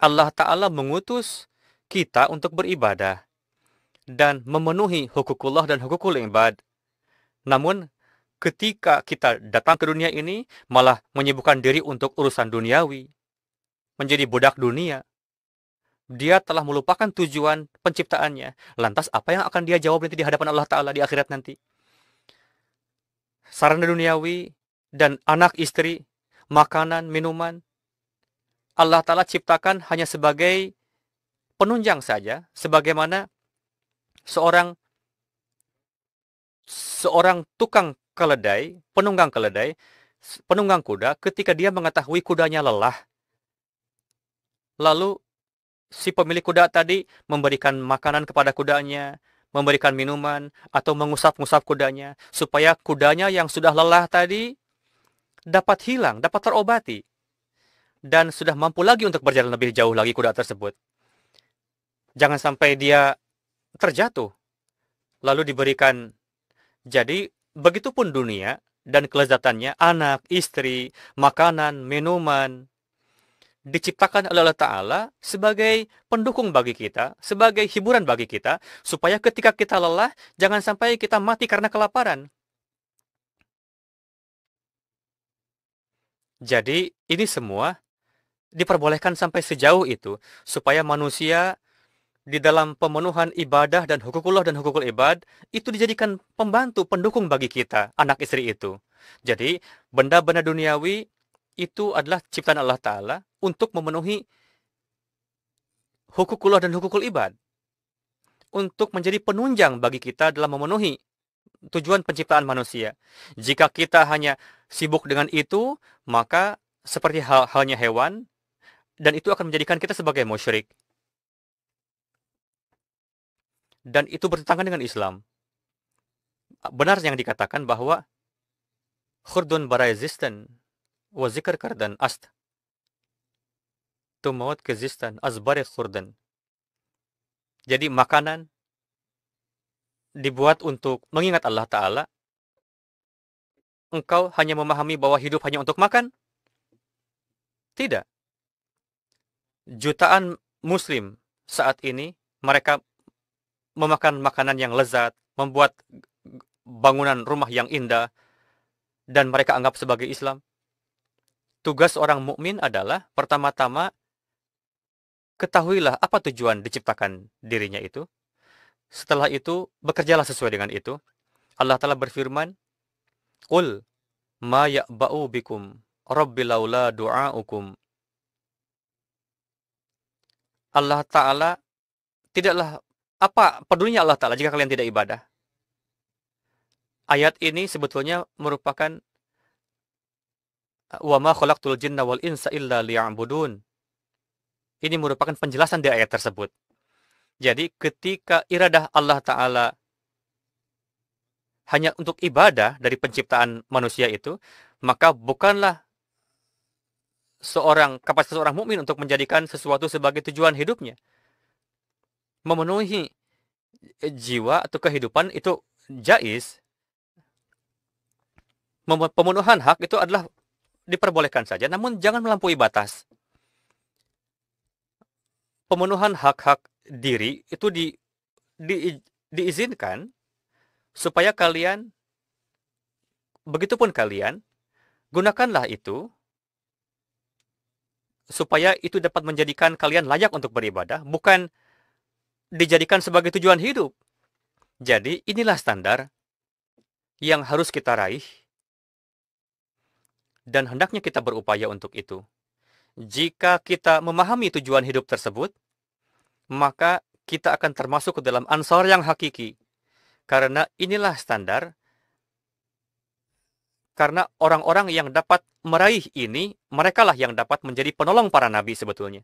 Allah Ta'ala mengutus kita untuk beribadah dan memenuhi hukukullah dan hukukul ibad. Namun, ketika kita datang ke dunia ini, malah menyibukkan diri untuk urusan duniawi, menjadi budak dunia. Dia telah melupakan tujuan penciptaannya. Lantas, apa yang akan dia jawab nanti di hadapan Allah Ta'ala di akhirat nanti? Sarana duniawi dan anak istri, makanan, minuman, Allah Ta'ala ciptakan hanya sebagai penunjang saja, sebagaimana seorang seorang tukang keledai, penunggang kuda, ketika dia mengetahui kudanya lelah, lalu si pemilik kuda tadi memberikan makanan kepada kudanya, memberikan minuman, atau mengusap-ngusap kudanya, supaya kudanya yang sudah lelah tadi dapat hilang, dapat terobati, dan sudah mampu lagi untuk berjalan lebih jauh lagi kuda tersebut. Jangan sampai dia terjatuh, lalu diberikan. Jadi, begitupun dunia dan kelezatannya, anak, istri, makanan, minuman, diciptakan oleh Allah Ta'ala sebagai pendukung bagi kita, sebagai hiburan bagi kita, supaya ketika kita lelah, jangan sampai kita mati karena kelaparan. Jadi, ini semua diperbolehkan sampai sejauh itu, supaya manusia di dalam pemenuhan ibadah dan hukukullah dan hukukul ibad, itu dijadikan pembantu, pendukung bagi kita, anak istri itu. Jadi, benda-benda duniawi itu adalah ciptaan Allah Ta'ala untuk memenuhi hukukullah dan hukukul ibad. Untuk menjadi penunjang bagi kita dalam memenuhi tujuan penciptaan manusia. Jika kita hanya sibuk dengan itu, maka seperti halnya hewan, dan itu akan menjadikan kita sebagai musyrik. Dan itu bertentangan dengan Islam. Benar yang dikatakan bahwa khurdun baraizistan wa zikr kardan ast tumawat kezistan azbare khurdan. Jadi makanan dibuat untuk mengingat Allah Ta'ala. Engkau hanya memahami bahwa hidup hanya untuk makan? Tidak. Jutaan muslim saat ini, mereka memakan makanan yang lezat, membuat bangunan rumah yang indah, dan mereka anggap sebagai Islam. Tugas orang mukmin adalah, pertama-tama, ketahuilah apa tujuan diciptakan dirinya itu. Setelah itu, bekerjalah sesuai dengan itu. Allah Ta'ala berfirman, Qul ma ya'ba'u bikum rabbi laula du'aukum. Allah Ta'ala tidaklah, apa pedulinya Allah Ta'ala jika kalian tidak ibadah? Ayat ini sebetulnya merupakan wa ma khalaqtul jinna wal insa illa liya'budun. Ini merupakan penjelasan di ayat tersebut. Jadi ketika iradah Allah Ta'ala hanya untuk ibadah dari penciptaan manusia itu, maka bukanlah kapasitas seorang mukmin untuk menjadikan sesuatu sebagai tujuan hidupnya. Memenuhi jiwa atau kehidupan itu jais. Pemenuhan hak itu adalah diperbolehkan saja, namun jangan melampaui batas. Pemenuhan hak-hak diri itu diizinkan supaya kalian, begitupun kalian, gunakanlah itu supaya itu dapat menjadikan kalian layak untuk beribadah, bukan dijadikan sebagai tujuan hidup. Jadi inilah standar yang harus kita raih, dan hendaknya kita berupaya untuk itu. Jika kita memahami tujuan hidup tersebut, maka kita akan termasuk ke dalam ansar yang hakiki. Karena inilah standar. Karena orang-orang yang dapat meraih ini, merekalah yang dapat menjadi penolong para nabi sebetulnya.